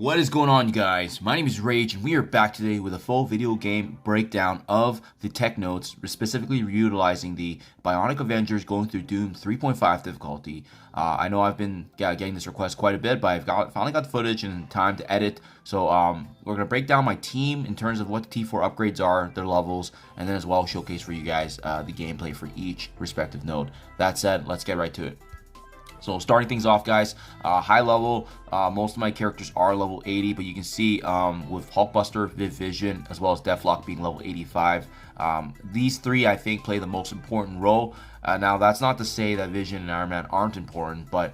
What is going on, you guys? My name is Rayge, and we are back today with a full video game breakdown of the tech notes, specifically utilizing the Bionic Avengers going through Doom 3.5 difficulty. I know I've been getting this request quite a bit, but I've finally got the footage and time to edit. So we're going to break down my team in terms of what the T4 upgrades are, their levels, and then as well showcase for you guys the gameplay for each respective node. That said, let's get right to it. So starting things off, guys, high level, most of my characters are level 80, but you can see with Hulkbuster, Vision, as well as Deathlock being level 85. These three, I think, play the most important role. Now, that's not to say that Vision and Iron Man aren't important, but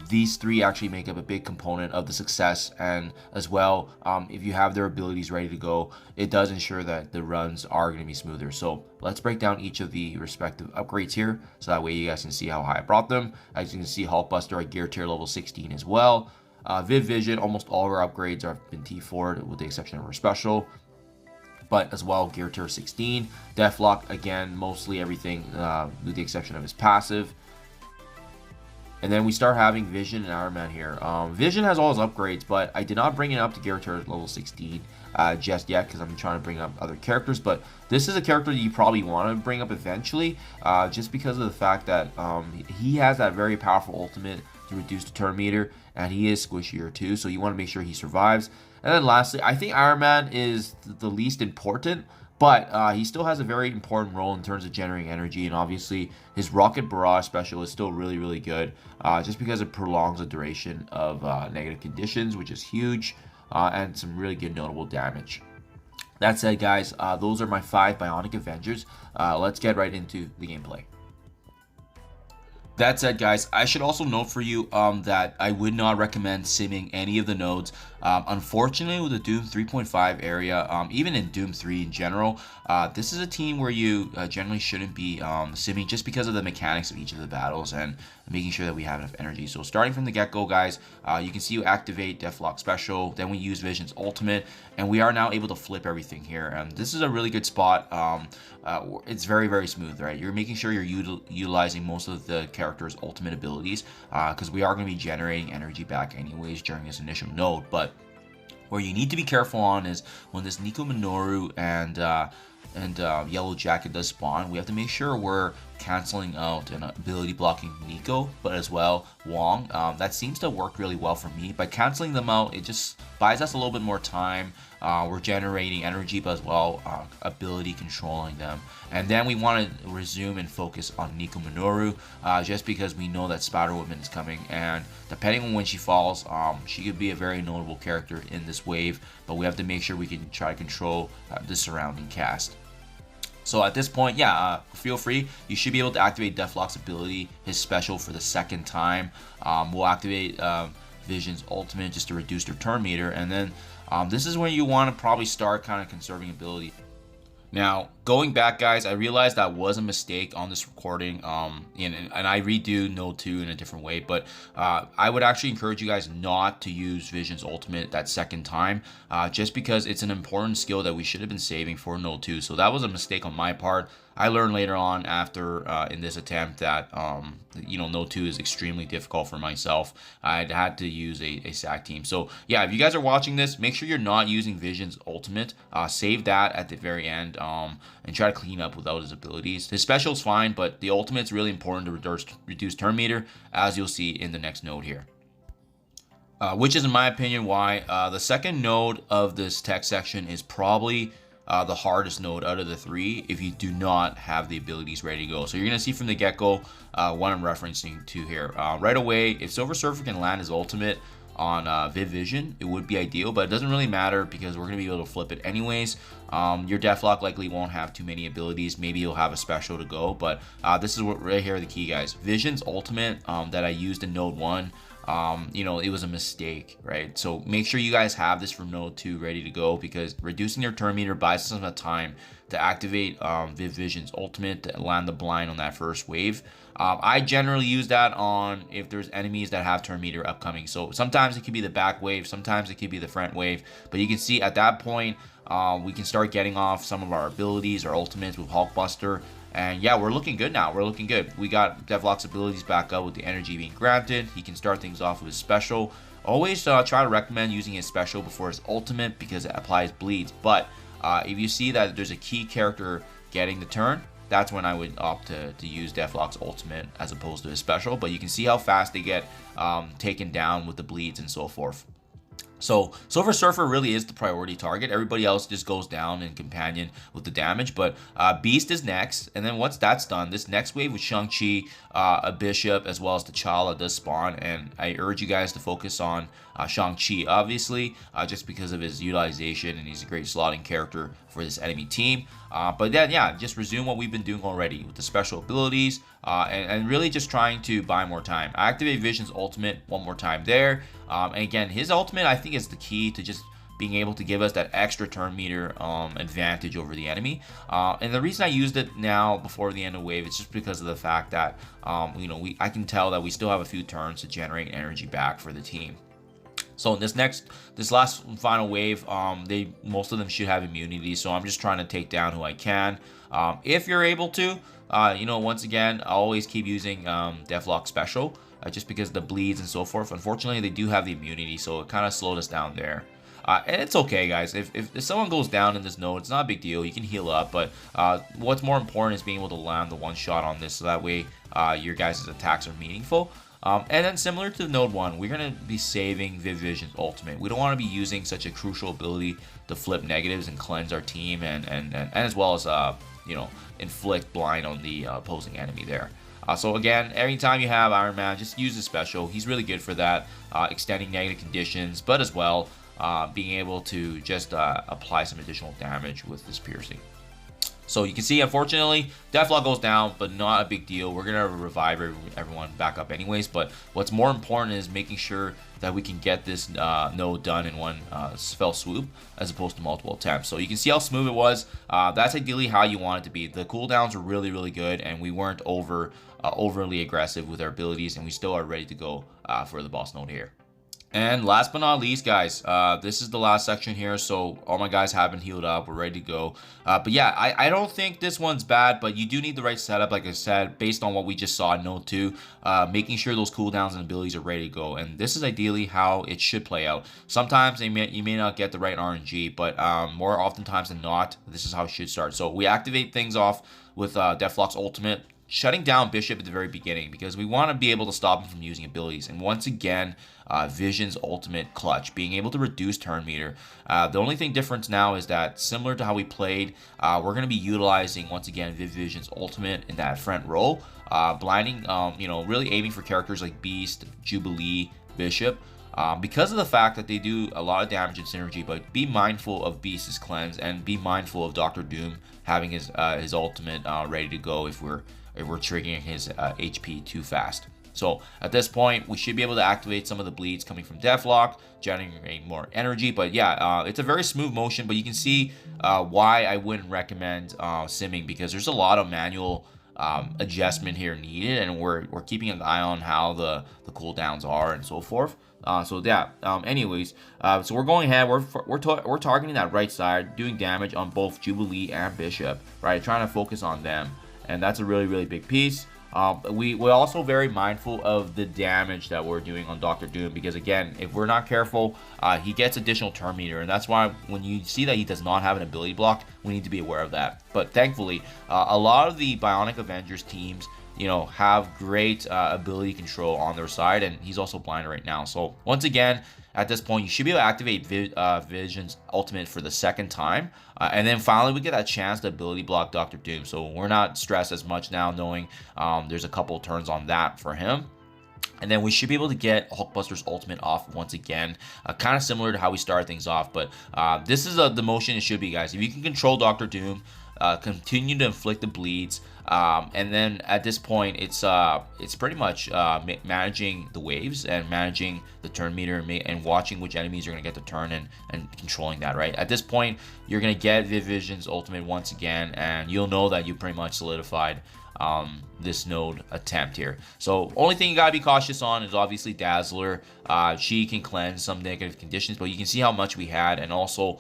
these three actually make up a big component of the success. And as well, if you have their abilities ready to go, it does ensure that the runs are going to be smoother. So let's break down each of the respective upgrades here, so that way you guys can see how high I brought them. As you can see, Hulkbuster, I gear tier level 16 as well. Vision, almost all of our upgrades have been T4'd with the exception of our special, but as well gear tier 16. Deathlock, again, mostly everything with the exception of his passive. And then we start having Vision and Iron Man here. Vision has all his upgrades, but I did not bring it up to gear tier level 16 just yet because I'm trying to bring up other characters. But this is a character that you probably want to bring up eventually, just because of the fact that he has that very powerful ultimate to reduce the turn meter, and he is squishier too, so you want to make sure he survives. And then lastly, I think Iron Man is the least important, but he still has a very important role in terms of generating energy, and obviously his Rocket Barrage special is still really good, just because it prolongs the duration of negative conditions, which is huge, and some really good notable damage. That said, guys, those are my 5 Bionic Avengers. Let's get right into the gameplay. That said, guys, I should also note for you that I would not recommend simming any of the nodes. Unfortunately, with the Doom 3.5 area, even in Doom 3 in general, this is a team where you generally shouldn't be simming, just because of the mechanics of each of the battles and making sure that we have enough energy. So starting from the get-go, guys, you can see you activate Deathlock special, then we use Vision's ultimate, and we are now able to flip everything here. And this is a really good spot. It's very smooth, right? You're making sure you're utilizing most of the character's ultimate abilities, because we are going to be generating energy back anyways during this initial node. But where you need to be careful on is when this Nico Minoru and Yellow Jacket does spawn, we have to make sure we're canceling out an ability blocking Nico, but as well Wong. That seems to work really well for me. By canceling them out, it just buys us a little bit more time. We're generating energy, but as well ability controlling them. And then we want to resume and focus on Nico Minoru, just because we know that Spider-Woman is coming, and depending on when she falls, she could be a very notable character in this wave, but we have to make sure we can try to control the surrounding cast. So at this point, yeah, feel free. You should be able to activate Deathlock's ability, his special, for the second time. We'll activate Vision's ultimate just to reduce their turn meter, and then this is when you want to probably start kind of conserving ability. Now, going back, guys, I realized that was a mistake on this recording, and I redo Node 2 in a different way, but I would actually encourage you guys not to use Vision's ultimate that second time, just because it's an important skill that we should have been saving for Node 2. So that was a mistake on my part. I learned later on after in this attempt that Node 2 is extremely difficult for myself. I had to use a SAC team. So yeah, if you guys are watching this, make sure you're not using Vision's ultimate. Save that at the very end, and try to clean up without his abilities. His special is fine, but the ultimate's really important to reduce turn meter, as you'll see in the next node here. Which is, in my opinion, why the second node of this tech section is probably the hardest node out of the 3 if you do not have the abilities ready to go. So you're going to see from the get-go what I'm referencing to here. Right away, if Silver Surfer can land his ultimate on Vision, it would be ideal, but it doesn't really matter because we're going to be able to flip it anyways. Your Deathlock likely won't have too many abilities. Maybe you'll have a special to go, but this is what right here the key, guys. Vision's ultimate that I used in Node 1, it was a mistake, right? So make sure you guys have this from Node 2 ready to go, because reducing your turn meter buys us enough time to activate Vision's ultimate to land the blind on that first wave. I generally use that on if there's enemies that have turn meter upcoming. So sometimes it could be the back wave, sometimes it could be the front wave, but you can see at that point we can start getting off some of our abilities, our ultimates with Hulkbuster. And yeah, we're looking good now. We're looking good. We got Deathlock's abilities back up with the energy being granted. He can start things off with his special. always try to recommend using his special before his ultimate because it applies bleeds. But if you see that there's a key character getting the turn, that's when I would opt to use Deathlock's ultimate as opposed to his special. But you can see how fast they get taken down with the bleeds and so forth. So Silver Surfer really is the priority target. Everybody else just goes down in companion with the damage. But Beast is next. And then once that's done, this next wave with Shang-Chi, a Bishop, as well as T'Challa does spawn. And I urge you guys to focus on Shang-Chi, obviously, just because of his utilization. And he's a great slotting character for this enemy team. But then, yeah, just resume what we've been doing already with the special abilities. And really just trying to buy more time. Activate Vision's ultimate one more time there. And again, his ultimate, I think, is the key to just being able to give us that extra turn meter advantage over the enemy. And the reason I used it now before the end of wave, it's just because of the fact that, I can tell that we still have a few turns to generate energy back for the team. So in this last final wave, most of them should have immunity. So I'm just trying to take down who I can. If you're able to, once again, I always keep using Deathlock special, just because the bleeds and so forth. Unfortunately, they do have the immunity, so it kind of slowed us down there. And it's okay, guys. If someone goes down in this node, it's not a big deal. You can heal up, but what's more important is being able to land the one shot on this, so that way your guys' attacks are meaningful. And then similar to Node 1, we're going to be saving Vision's ultimate. We don't want to be using such a crucial ability to flip negatives and cleanse our team and as well as, inflict blind on the opposing enemy there. So again, every time you have Iron Man, just use the special. He's really good for that, extending negative conditions, but as well, being able to just apply some additional damage with this piercing. So you can see, unfortunately, Deathlock goes down, but not a big deal. We're going to revive everyone back up anyways. But what's more important is making sure that we can get this node done in one fell swoop as opposed to multiple attempts. So you can see how smooth it was. That's ideally how you want it to be. The cooldowns were really, really good, and we weren't overly aggressive with our abilities, and we still are ready to go for the boss node here. And last but not least, guys, this is the last section here, so all my guys have been healed up. We're ready to go. But yeah, I don't think this one's bad, but you do need the right setup, like I said, based on what we just saw in Node 2, making sure those cooldowns and abilities are ready to go. And this is ideally how it should play out. Sometimes you may not get the right RNG, but more oftentimes than not, this is how it should start. So we activate things off with Deathlock's ultimate, shutting down Bishop at the very beginning because we want to be able to stop him from using abilities. And once again, Vision's ultimate clutch, being able to reduce turn meter. The only thing difference now is that, similar to how we played, we're going to be utilizing, once again, Vision's ultimate in that front row. Blinding, really aiming for characters like Beast, Jubilee, Bishop. Because of the fact that they do a lot of damage and synergy, but be mindful of Beast's cleanse and be mindful of Dr. Doom having his ultimate ready to go if we're triggering his HP too fast. So at this point, we should be able to activate some of the bleeds coming from Deathlock, generating more energy. But yeah, it's a very smooth motion, but you can see why I wouldn't recommend simming, because there's a lot of manual adjustment here needed, and we're keeping an eye on how the cooldowns are and so forth. So yeah, anyways, so we're going ahead, we're targeting that right side, doing damage on both Jubilee and Bishop, right? Trying to focus on them, and that's a really, really big piece. We're also very mindful of the damage that we're doing on Dr. Doom, because again, if we're not careful, he gets additional turn meter, and that's why when you see that he does not have an ability block, we need to be aware of that. But thankfully, a lot of the Bionic Avengers teams, have great ability control on their side, and he's also blind right now. So once again, at this point, you should be able to activate Vision's ultimate for the second time. And then finally, we get that chance to ability block Dr. Doom. So we're not stressed as much now, knowing there's a couple turns on that for him. And then we should be able to get Hulkbuster's ultimate off once again, kind of similar to how we started things off. But this is the motion it should be, guys. If you can control Dr. Doom, continue to inflict the bleeds, and then at this point, it's pretty much managing the waves and managing the turn meter and watching which enemies are going to get the turn and controlling that, right? At this point, you're going to get Vision's ultimate once again, and you'll know that you pretty much solidified this node attempt here. So only thing you gotta be cautious on is obviously Dazzler. She can cleanse some negative conditions, but you can see how much we had, and also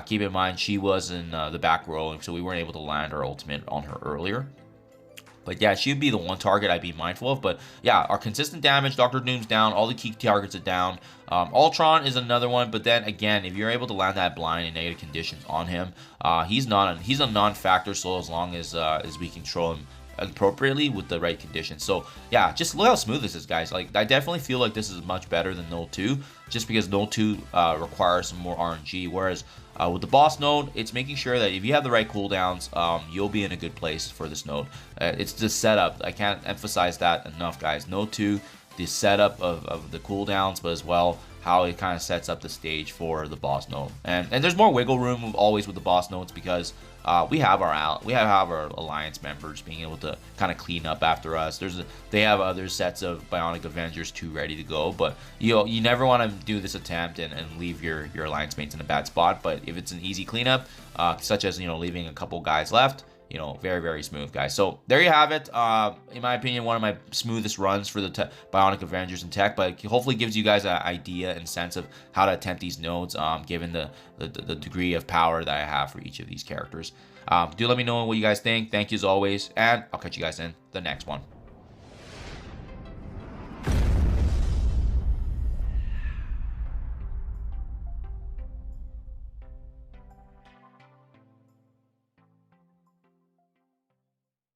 keep in mind she was in the back row, and so we weren't able to land our ultimate on her earlier. But yeah, she'd be the one target I'd be mindful of. But yeah, our consistent damage, Doctor Doom's down, all the key targets are down. Ultron is another one, but then again, if you're able to land that blind and negative conditions on him, he's a non-factor. So as long as we control him appropriately with the right conditions. So yeah, just look how smooth this is, guys. Like, I definitely feel like this is much better than Node 2, just because Node 2 requires some more RNG, whereas with the boss node, it's making sure that if you have the right cooldowns, you'll be in a good place for this node. It's the setup. I can't emphasize that enough, guys. Node 2, the setup of the cooldowns, but as well how it kind of sets up the stage for the boss node. And there's more wiggle room always with the boss nodes, because we have our alliance members being able to kind of clean up after us. They have other sets of Bionic Avengers 2 ready to go, but you never want to do this attempt and leave your alliance mates in a bad spot. But if it's an easy cleanup, such as leaving a couple guys left, very, very smooth, guys. So there you have it. In my opinion, one of my smoothest runs for the Bionic Avengers in tech, but hopefully gives you guys an idea and sense of how to attempt these nodes, given the degree of power that I have for each of these characters. Do let me know what you guys think. Thank you as always, and I'll catch you guys in the next one.